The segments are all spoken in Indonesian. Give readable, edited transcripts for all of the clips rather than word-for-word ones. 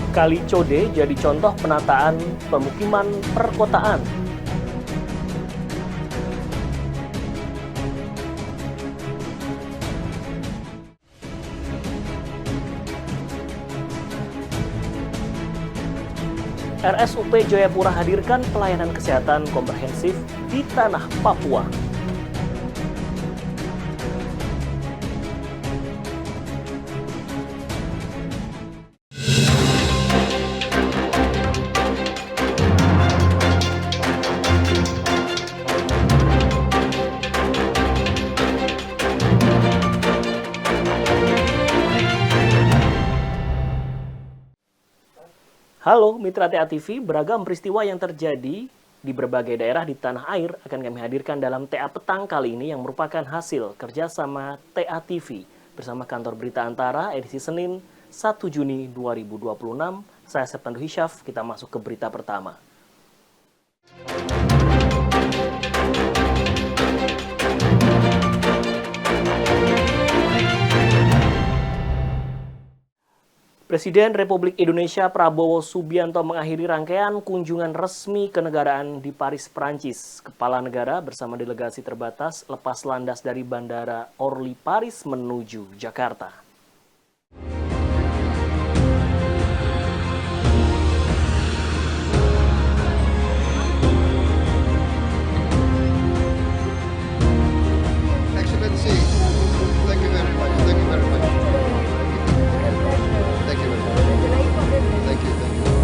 Kali Code jadi contoh penataan pemukiman perkotaan. RSUP Jayapura hadirkan pelayanan kesehatan komprehensif di tanah Papua. Halo Mitra TA TV, beragam peristiwa yang terjadi di berbagai daerah di tanah air akan kami hadirkan dalam TA Petang kali ini yang merupakan hasil kerjasama TA TV bersama Kantor Berita Antara edisi Senin 1 Juni 2026. Saya Septandu Hisyaf, kita masuk ke berita pertama. Presiden Republik Indonesia Prabowo Subianto mengakhiri rangkaian kunjungan resmi kenegaraan di Paris, Prancis. Kepala negara bersama delegasi terbatas lepas landas dari Bandara Orly Paris menuju Jakarta. Excellency, thank you very much. Thank you very much. Thank you very much. Thank you. Thank you.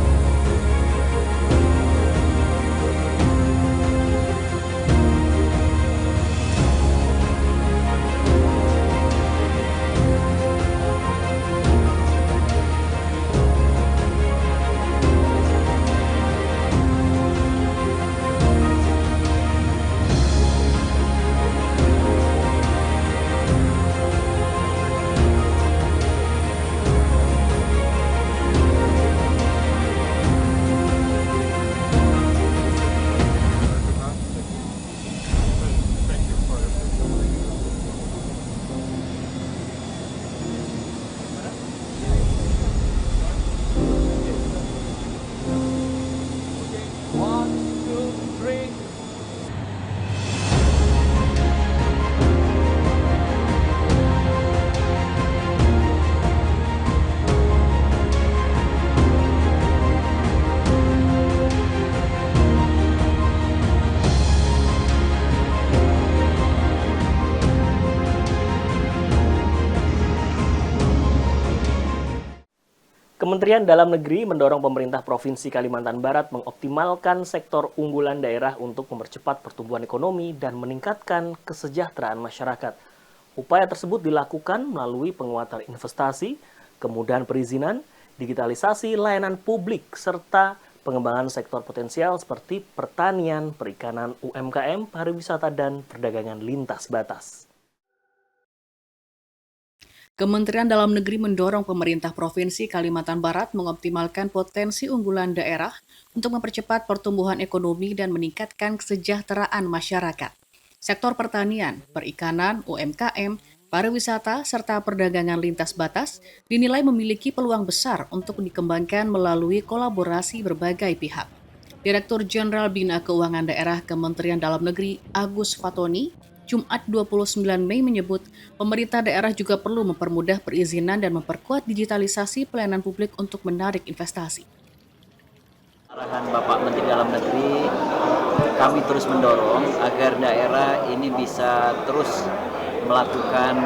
Kementerian Dalam Negeri mendorong pemerintah Provinsi Kalimantan Barat mengoptimalkan sektor unggulan daerah untuk mempercepat pertumbuhan ekonomi dan meningkatkan kesejahteraan masyarakat. Upaya tersebut dilakukan melalui penguatan investasi, kemudahan perizinan, digitalisasi layanan publik, serta pengembangan sektor potensial seperti pertanian, perikanan, UMKM, pariwisata, dan perdagangan lintas batas. Kementerian Dalam Negeri mendorong pemerintah Provinsi Kalimantan Barat mengoptimalkan potensi unggulan daerah untuk mempercepat pertumbuhan ekonomi dan meningkatkan kesejahteraan masyarakat. Sektor pertanian, perikanan, UMKM, pariwisata, serta perdagangan lintas batas dinilai memiliki peluang besar untuk dikembangkan melalui kolaborasi berbagai pihak. Direktur Jenderal Bina Keuangan Daerah Kementerian Dalam Negeri Agus Fatoni Jumat 29 Mei menyebut pemerintah daerah juga perlu mempermudah perizinan dan memperkuat digitalisasi pelayanan publik untuk menarik investasi. Arahan Bapak Menteri Dalam Negeri, kami terus mendorong agar daerah ini bisa terus melakukan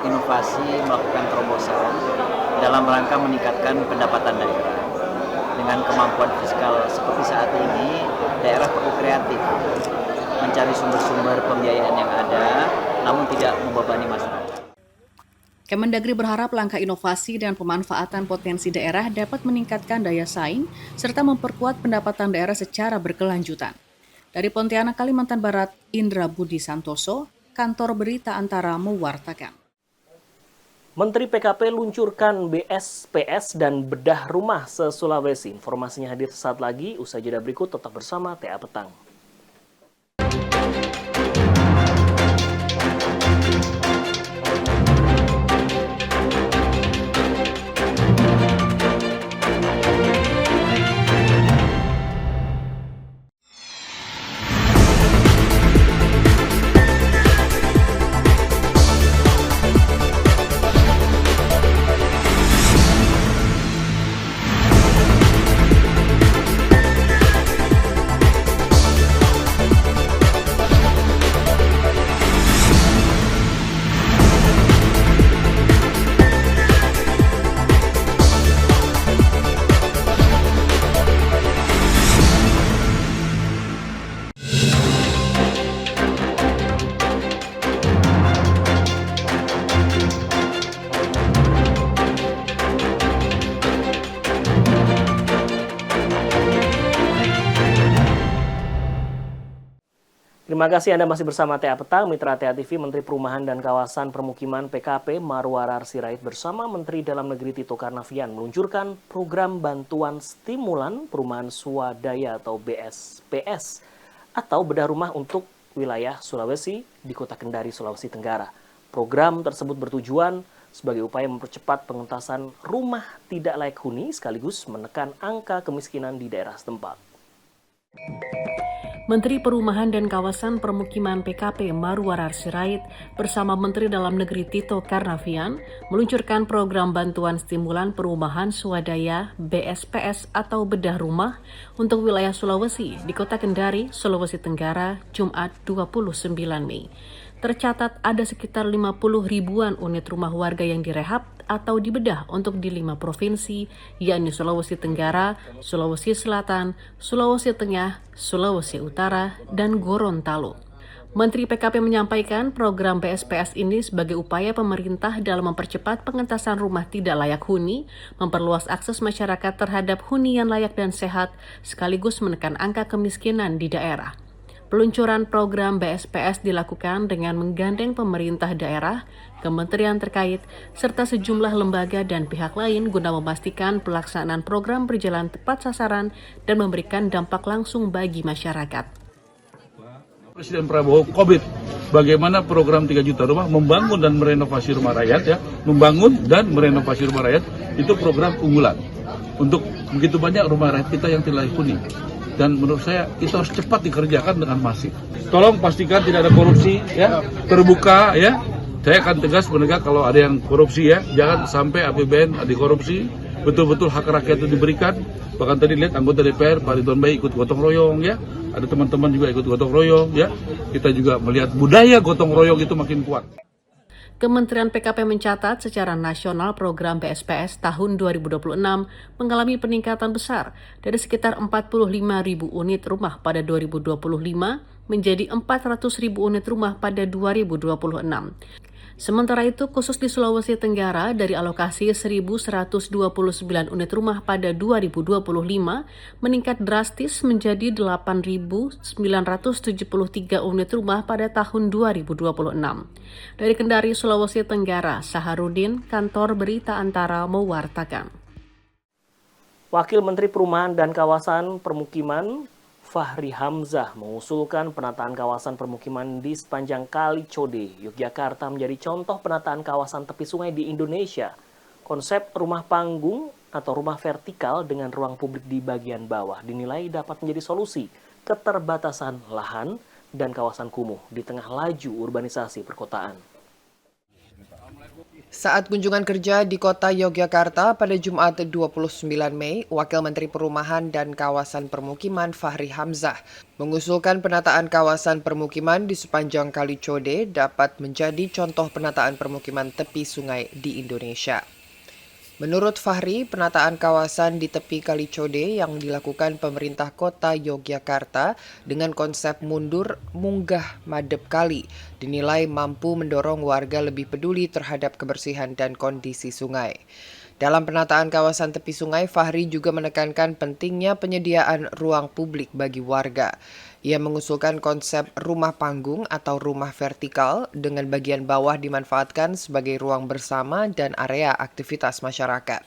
inovasi, melakukan terobosan dalam rangka meningkatkan pendapatan daerah. Dengan kemampuan fiskal seperti saat ini, daerah perlu kreatif, mencari sumber-sumber pembiayaan yang ada, namun tidak membebani masyarakat. Kemendagri berharap langkah inovasi dan pemanfaatan potensi daerah dapat meningkatkan daya saing serta memperkuat pendapatan daerah secara berkelanjutan. Dari Pontianak, Kalimantan Barat, Indra Budi Santoso, Kantor Berita Antara mewartakan. Menteri PKP luncurkan BSPS dan bedah rumah se-Sulawesi. Informasinya hadir sesaat lagi, usai jeda berikut tetap bersama TA Petang. Terima kasih Anda masih bersama TA Petang, Mitra TA TV. Menteri Perumahan dan Kawasan Permukiman PKP Marwarar Sirait bersama Menteri Dalam Negeri Tito Karnavian meluncurkan program bantuan stimulan perumahan swadaya atau BSPS atau bedah rumah untuk wilayah Sulawesi di Kota Kendari, Sulawesi Tenggara. Program tersebut bertujuan sebagai upaya mempercepat pengentasan rumah tidak layak huni sekaligus menekan angka kemiskinan di daerah setempat. Menteri Perumahan dan Kawasan Permukiman PKP Marwarar Sirait bersama Menteri Dalam Negeri Tito Karnavian meluncurkan program bantuan stimulan perumahan swadaya BSPS atau bedah rumah untuk wilayah Sulawesi di Kota Kendari, Sulawesi Tenggara, Jumat 29 Mei. Tercatat ada sekitar 50 ribuan unit rumah warga yang direhab atau dibedah untuk di 5 provinsi, yakni Sulawesi Tenggara, Sulawesi Selatan, Sulawesi Tengah, Sulawesi Utara, dan Gorontalo. Menteri PKP menyampaikan program BSPS ini sebagai upaya pemerintah dalam mempercepat pengentasan rumah tidak layak huni, memperluas akses masyarakat terhadap hunian layak dan sehat, sekaligus menekan angka kemiskinan di daerah. Peluncuran program BSPS dilakukan dengan menggandeng pemerintah daerah, kementerian terkait, serta sejumlah lembaga dan pihak lain guna memastikan pelaksanaan program berjalan tepat sasaran dan memberikan dampak langsung bagi masyarakat. Presiden Prabowo COVID, bagaimana program 3 juta rumah membangun dan merenovasi rumah rakyat ya, membangun dan merenovasi rumah rakyat itu program unggulan untuk begitu banyak rumah rakyat kita yang tidak layak huni. Dan menurut saya itu harus cepat dikerjakan dengan masif. Tolong pastikan tidak ada korupsi ya, terbuka ya. Saya akan tegas menegak kalau ada yang korupsi ya, jangan sampai APBN dikorupsi, betul-betul hak rakyat itu diberikan. Bahkan tadi lihat anggota DPR Pak Ridwan Baik ikut gotong royong ya, ada teman-teman juga ikut gotong royong ya. Kita juga melihat budaya gotong royong itu makin kuat. Kementerian PKP mencatat secara nasional program BSPS tahun 2026 mengalami peningkatan besar dari sekitar 45.000 unit rumah pada 2025 menjadi 400.000 unit rumah pada 2026. Sementara itu, khusus di Sulawesi Tenggara, dari alokasi 1.129 unit rumah pada 2025, meningkat drastis menjadi 8.973 unit rumah pada tahun 2026. Dari Kendari, Sulawesi Tenggara, Saharudin, Kantor Berita Antara mewartakan. Wakil Menteri Perumahan dan Kawasan Permukiman Fahri Hamzah mengusulkan penataan kawasan permukiman di sepanjang Kali Code, Yogyakarta menjadi contoh penataan kawasan tepi sungai di Indonesia. Konsep rumah panggung atau rumah vertikal dengan ruang publik di bagian bawah dinilai dapat menjadi solusi keterbatasan lahan dan kawasan kumuh di tengah laju urbanisasi perkotaan. Saat kunjungan kerja di kota Yogyakarta pada Jumat 29 Mei, Wakil Menteri Perumahan dan Kawasan Permukiman Fahri Hamzah mengusulkan penataan kawasan permukiman di sepanjang Kali Code dapat menjadi contoh penataan permukiman tepi sungai di Indonesia. Menurut Fahri, penataan kawasan di tepi Kali Code yang dilakukan pemerintah kota Yogyakarta dengan konsep mundur, munggah, madep kali dinilai mampu mendorong warga lebih peduli terhadap kebersihan dan kondisi sungai. Dalam penataan kawasan tepi sungai, Fahri juga menekankan pentingnya penyediaan ruang publik bagi warga. Ia mengusulkan konsep rumah panggung atau rumah vertikal dengan bagian bawah dimanfaatkan sebagai ruang bersama dan area aktivitas masyarakat.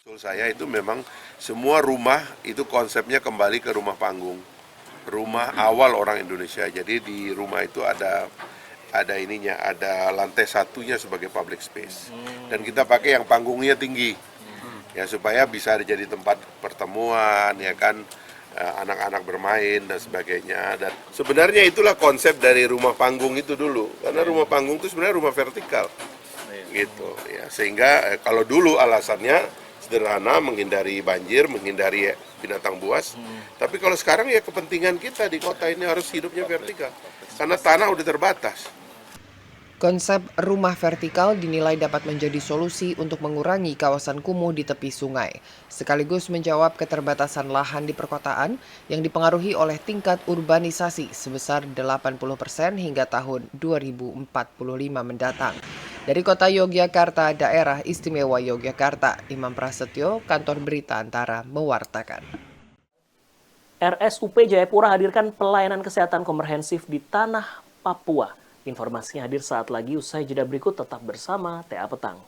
Menurut saya itu memang semua rumah itu konsepnya kembali ke rumah panggung. Rumah awal orang Indonesia. Jadi di rumah itu ada lantai satunya sebagai public space. Dan kita pakai yang panggungnya tinggi. Ya supaya bisa jadi tempat pertemuan ya kan. Anak-anak bermain dan sebagainya. Dan sebenarnya itulah konsep dari rumah panggung itu dulu, karena rumah panggung itu sebenarnya rumah vertikal, gitu ya. Sehingga kalau dulu alasannya sederhana, menghindari banjir, menghindari binatang buas. Tapi kalau sekarang ya kepentingan kita di kota ini harus hidupnya vertikal, karena tanah udah terbatas. Konsep rumah vertikal dinilai dapat menjadi solusi untuk mengurangi kawasan kumuh di tepi sungai, sekaligus menjawab keterbatasan lahan di perkotaan yang dipengaruhi oleh tingkat urbanisasi sebesar 80% hingga tahun 2045 mendatang. Dari kota Yogyakarta, Daerah Istimewa Yogyakarta, Imam Prasetyo, Kantor Berita Antara mewartakan. RSUP Jayapura hadirkan pelayanan kesehatan komprehensif di tanah Papua. Informasinya hadir saat lagi, usai jeda berikut tetap bersama TA Petang.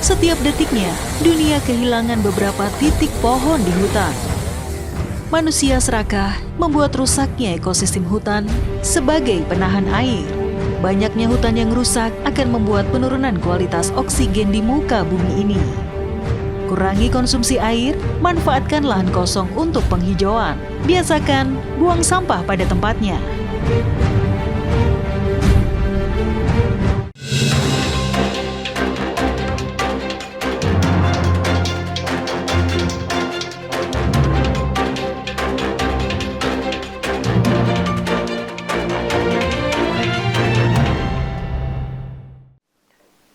Setiap detiknya, dunia kehilangan beberapa titik pohon di hutan. Manusia serakah membuat rusaknya ekosistem hutan sebagai penahan air. Banyaknya hutan yang rusak akan membuat penurunan kualitas oksigen di muka bumi ini. Kurangi konsumsi air, manfaatkan lahan kosong untuk penghijauan. Biasakan buang sampah pada tempatnya.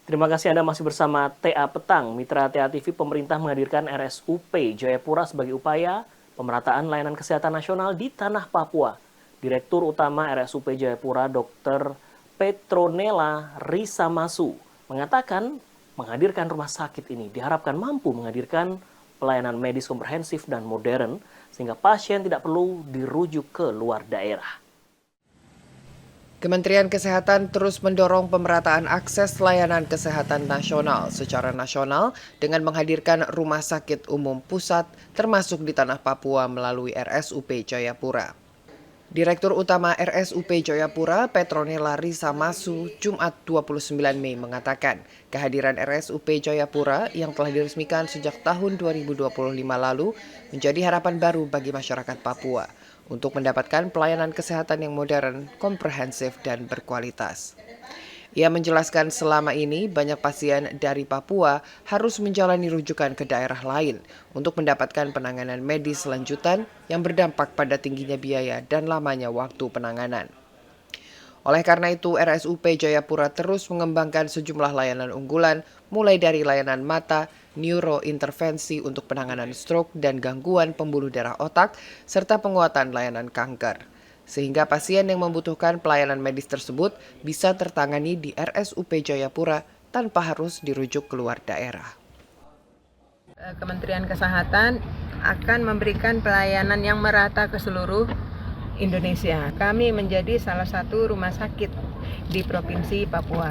Terima kasih Anda masih bersama TA Petang. Mitra TA TV, pemerintah menghadirkan RSUP Jayapura sebagai upaya pemerataan layanan kesehatan nasional di tanah Papua. Direktur Utama RSUP Jayapura, Dr. Petronella Risamasu, mengatakan menghadirkan rumah sakit ini diharapkan mampu menghadirkan pelayanan medis komprehensif dan modern sehingga pasien tidak perlu dirujuk ke luar daerah. Kementerian Kesehatan terus mendorong pemerataan akses layanan kesehatan nasional secara nasional dengan menghadirkan rumah sakit umum pusat termasuk di tanah Papua melalui RSUP Jayapura. Direktur Utama RSUP Jayapura, Petronella Risamasu, Jumat 29 Mei mengatakan kehadiran RSUP Jayapura yang telah diresmikan sejak tahun 2025 lalu menjadi harapan baru bagi masyarakat Papua untuk mendapatkan pelayanan kesehatan yang modern, komprehensif, dan berkualitas. Ia menjelaskan selama ini banyak pasien dari Papua harus menjalani rujukan ke daerah lain untuk mendapatkan penanganan medis lanjutan yang berdampak pada tingginya biaya dan lamanya waktu penanganan. Oleh karena itu, RSUP Jayapura terus mengembangkan sejumlah layanan unggulan, mulai dari layanan mata, neurointervensi untuk penanganan stroke dan gangguan pembuluh darah otak, serta penguatan layanan kanker. Sehingga pasien yang membutuhkan pelayanan medis tersebut bisa tertangani di RSUP Jayapura tanpa harus dirujuk keluar daerah. Kementerian Kesehatan akan memberikan pelayanan yang merata ke seluruh Indonesia. Kami menjadi salah satu rumah sakit di Provinsi Papua.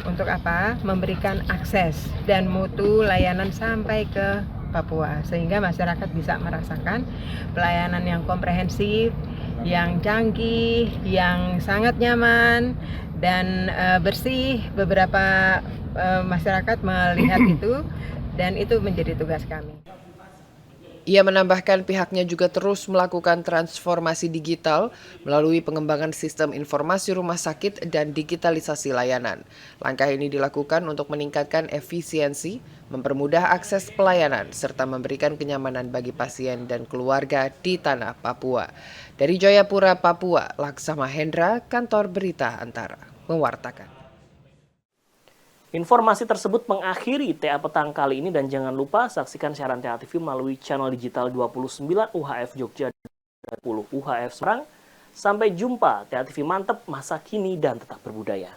Untuk apa? Memberikan akses dan mutu layanan sampai ke Papua, sehingga masyarakat bisa merasakan pelayanan yang komprehensif, yang canggih, yang sangat nyaman, dan bersih. Beberapa masyarakat melihat itu, dan itu menjadi tugas kami. Ia menambahkan pihaknya juga terus melakukan transformasi digital melalui pengembangan sistem informasi rumah sakit dan digitalisasi layanan. Langkah ini dilakukan untuk meningkatkan efisiensi, mempermudah akses pelayanan, serta memberikan kenyamanan bagi pasien dan keluarga di tanah Papua. Dari Jayapura, Papua, Laksama Hendra, Kantor Berita Antara, mewartakan. Informasi tersebut mengakhiri TA Petang kali ini dan jangan lupa saksikan siaran TA TV melalui channel digital 29 UHF Jogja dan 10 UHF Semarang. Sampai jumpa, TA TV mantep, masa kini dan tetap berbudaya.